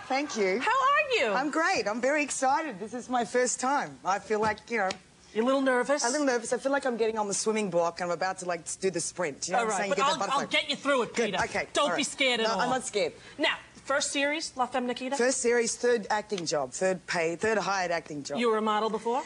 Thank you. How are you? I'm great. I'm very excited. This is my first time. I feel like, you know... You're a little nervous? A little nervous. I feel like I'm getting on the swimming block and I'm about to, like, do the sprint. You know all right, what I'm saying? but I'll get you through it, Peter. Good. Okay. Don't be scared at all. I'm not scared. Now, first series, La Femme Nikita? First series, third acting job, third hired acting job. You were a model before?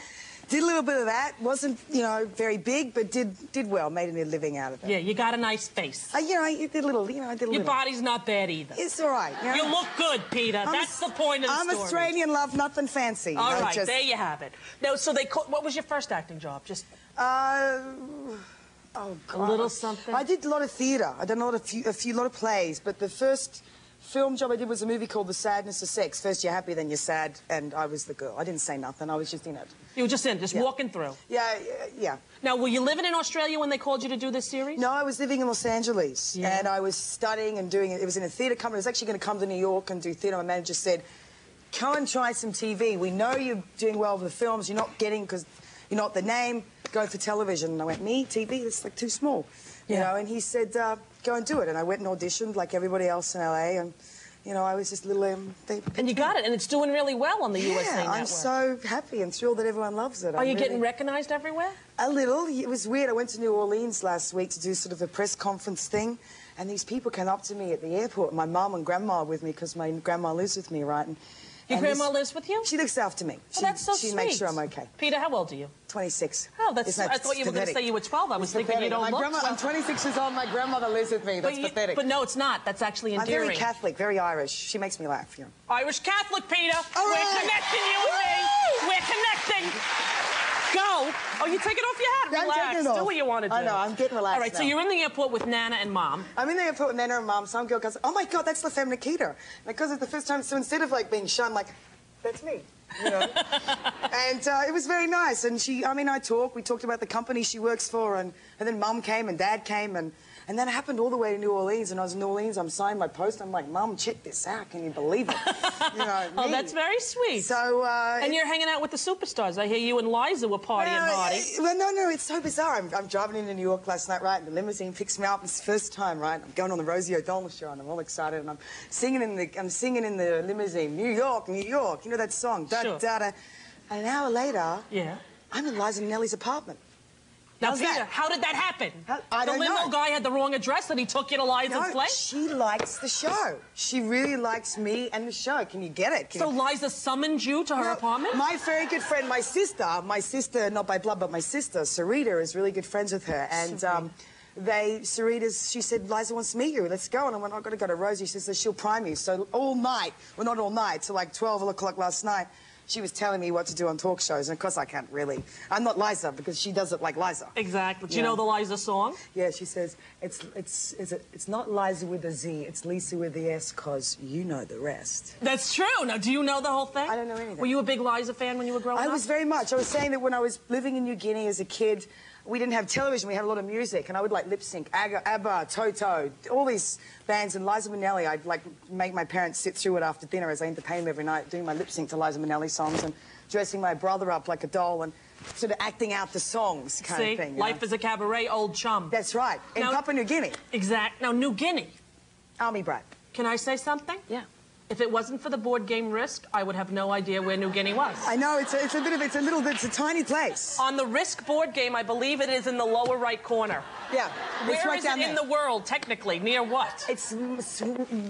Did a little bit of that. Wasn't, you know, very big, but did well. Made a living out of it. Yeah, you got a nice face. You know, I did a little, you know, I did a little. Your body's not bad either. It's all right. You know? You look good, Peter. That's the point of the story. I'm Australian, love, nothing fancy. All right, there you have it. Now, so what was your first acting job? Just... oh, God. A little something? I did a lot of theatre. I did a lot of plays, but the first film job I did was a movie called The Sadness of Sex. First you're happy, then you're sad, and I was the girl. I didn't say nothing. I was just in it. You were just in, walking through? Yeah. Now, were you living in Australia when they called you to do this series? No, I was living in Los Angeles, and I was studying and doing it. It was in a theatre company. I was actually going to come to New York and do theatre. My manager said, come and try some TV. We know you're doing well with the films. You're not getting, because you're not the name, go for television. And I went, me? TV? That's like too small. You know, and he said, go and do it. And I went and auditioned like everybody else in LA, and... You know, I was just a little... and you got it, and it's doing really well on the USA Network. I'm so happy and thrilled that everyone loves it. Are you getting recognised everywhere? A little. It was weird. I went to New Orleans last week to do sort of a press conference thing, and these people came up to me at the airport. My mum and grandma with me, because my grandma lives with me, right? Your grandma lives with you? She looks after me. Oh, that's so sweet. She makes sure I'm okay. Peter, how old are you? 26. Oh, that's... I thought you were going to say you were 12. I was thinking you don't look... I'm 26 years old. My grandmother lives with me. That's pathetic. But no, it's not. That's actually endearing. I'm very Catholic, very Irish. She makes me laugh, you know. Irish Catholic, Peter. All right. We're connecting, you and me. We're connecting. Go. Oh, you take it off your hat. Relax. I'm taking it off. Do what you want to do. I know. I'm getting relaxed. All right, so you're in the airport with Nana and Mom. I'm in the airport with Nana and Mom. Some girl goes, oh, my God, that's La Femme Nikita. Because it's the first time, so instead of, like, being shy, I'm like, that's me. You know? And it was very nice. And we talked about the company she works for, and then Mum came and Dad came, and then it happened all the way to New Orleans, and I was in New Orleans, I'm signing my post, I'm like, Mum, check this out, can you believe it? You know, oh, that's very sweet. So, and you're hanging out with the superstars. I hear you and Liza were partying hardy. Well, no, it's so bizarre. I'm driving into New York last night, right, and the limousine picks me up. It's the first time, right? I'm going on the Rosie O'Donnell show, and I'm all excited, and I'm singing in the limousine, New York, New York. You know that song? Sure. And an hour later, I'm in Liza Minnelli's apartment. Now, Peter, how did that happen? I don't know. The limo guy had the wrong address and he took you to Liza's place? She likes the show. She really likes me and the show. Can you get it? So Liza summoned you to her apartment? My very good friend, my sister, not by blood, but my sister, Sarita, is really good friends with her. And she said, Liza wants to meet you. Let's go. And I went, I've got to go to Rosie. She says, she'll prime you. So all night, well, not all night, till like 12 o'clock last night, she was telling me what to do on talk shows, and of course I can't really. I'm not Liza, because she does it like Liza. Exactly. Do you know the Liza song? Yeah, she says, it's not Liza with a Z, it's Lisa with the S, because you know the rest. That's true. Now, do you know the whole thing? I don't know anything. Were you a big Liza fan when you were growing up? I was very much. I was saying that when I was living in New Guinea as a kid, we didn't have television, we had a lot of music, and I would like lip sync ABBA, Toto, all these bands, and Liza Minnelli, I'd like make my parents sit through it after dinner as I entertained them every night, doing my lip sync to Liza Minnelli songs and dressing my brother up like a doll and sort of acting out the songs kind of thing. Life is a cabaret, old chum. That's right. In Papua New Guinea. Exact. Now, New Guinea. Army brat. Can I say something? Yeah. If it wasn't for the board game Risk, I would have no idea where New Guinea was. I know, it's a tiny place. On the Risk board game, I believe it is in the lower right corner. Yeah. Where right is it in the world, technically? Near what? It's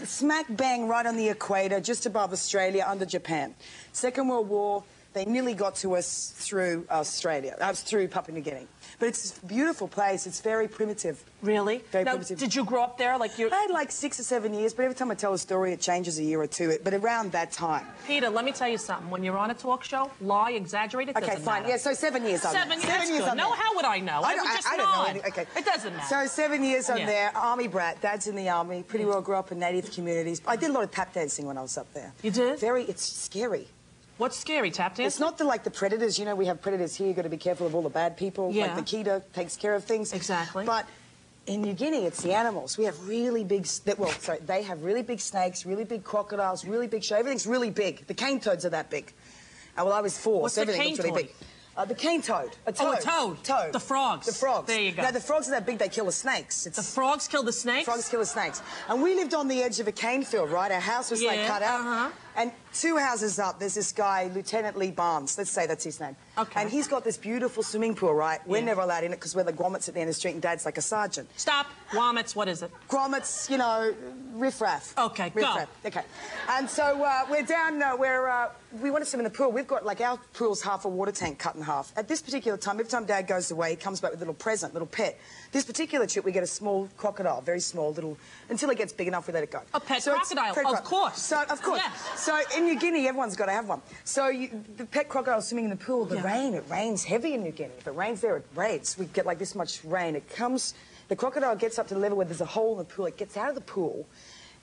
smack bang right on the equator, just above Australia, under Japan. Second World War, they nearly got to us through Australia, through Papua New Guinea. But it's a beautiful place. It's very primitive. Really? Very primitive. Did you grow up there? I had like 6 or 7 years, but every time I tell a story, it changes a year or two. But around that time. Peter, let me tell you something. When you're on a talk show, lie, exaggerate, it doesn't matter. Yeah, so 7 years on there. 7 years on there. No, how would I know? I would just nod. Know anything. Okay. It doesn't matter. So 7 years on there, Army brat, Dad's in the Army, pretty well grew up in native communities. I did a lot of tap dancing when I was up there. You did? It's scary. What's scary, tap dancing? It's not like the predators. You know, we have predators here. You've got to be careful of all the bad people. Yeah. Like Nikita takes care of things. Exactly. But in New Guinea, it's the animals. We have really big... they have really big snakes, really big crocodiles, really big... Everything's really big. The cane toads are that big. Well, I was 4, What's so everything cane looks really toad? big. The cane toad. A toad. Oh, a toad. Toad. The frogs. The frogs. There you go. No, the frogs are that big, they kill the snakes. The frogs kill the snakes? Frogs kill the snakes. And we lived on the edge of a cane field, right? Our house was like cut out. And 2 houses up, there's this guy, Lieutenant Lee Barnes. Let's say that's his name. Okay. And he's got this beautiful swimming pool, right? We're never allowed in it because we're the grommets at the end of the street and Dad's like a sergeant. Stop. Grommets, what is it? Grommets, you know, riffraff. Okay, riffraff. go. Okay. And so we're down, we want to swim in the pool. We've got, like, our pool's half a water tank cut in half. At this particular time, every time Dad goes away, he comes back with a little present, little pet. This particular trip, we get a small crocodile, very small, little, until it gets big enough, we let it go. A pet crocodile, of course. So, of course. Yes. So, in New Guinea, everyone's got to have one. So, the pet crocodile swimming in the pool, the rain, it rains heavy in New Guinea. If it rains there, it rains. We get, like, this much rain. It comes, the crocodile gets up to the level where there's a hole in the pool. It gets out of the pool.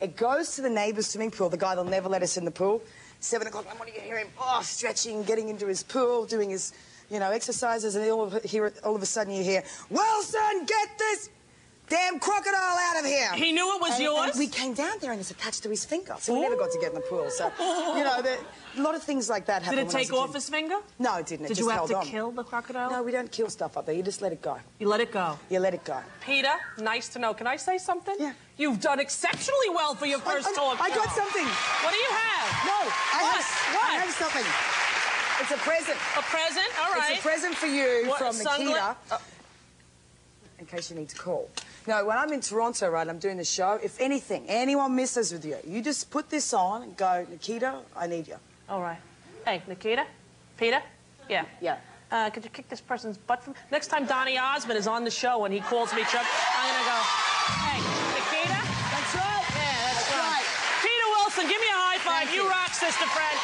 It goes to the neighbour's swimming pool, the guy that'll never let us in the pool. 7 o'clock, I want to hear him, stretching, getting into his pool, doing his, you know, exercises, and all of a sudden you hear, Wilson, get this damn crocodile out of here. He knew it was yours? And we came down there and it's attached to his finger, so we never got to get in the pool. So, you know, a lot of things like that happen. Did it take off his finger? No, it didn't. Did you have to kill the crocodile? No, we don't kill stuff up there. You just let it go. You let it go? You let it go. Peter, nice to know. Can I say something? Yeah. You've done exceptionally well for your first talk show. I got something. What do you have? No, What? I have something. It's a present. A present? All right. It's a present for you from Nikita. In case you need to call. No, when I'm in Toronto, right, I'm doing the show. If anyone misses with you, you just put this on and go, Nikita, I need you. All right. Hey, Nikita? Peter? Yeah. Yeah. Could you kick this person's butt from... Next time Donny Osmond is on the show and he calls me Chuck, I'm going to go, hey, Nikita? That's right. Yeah, that's right. Peta Wilson, give me a high five. You rock, sister friend.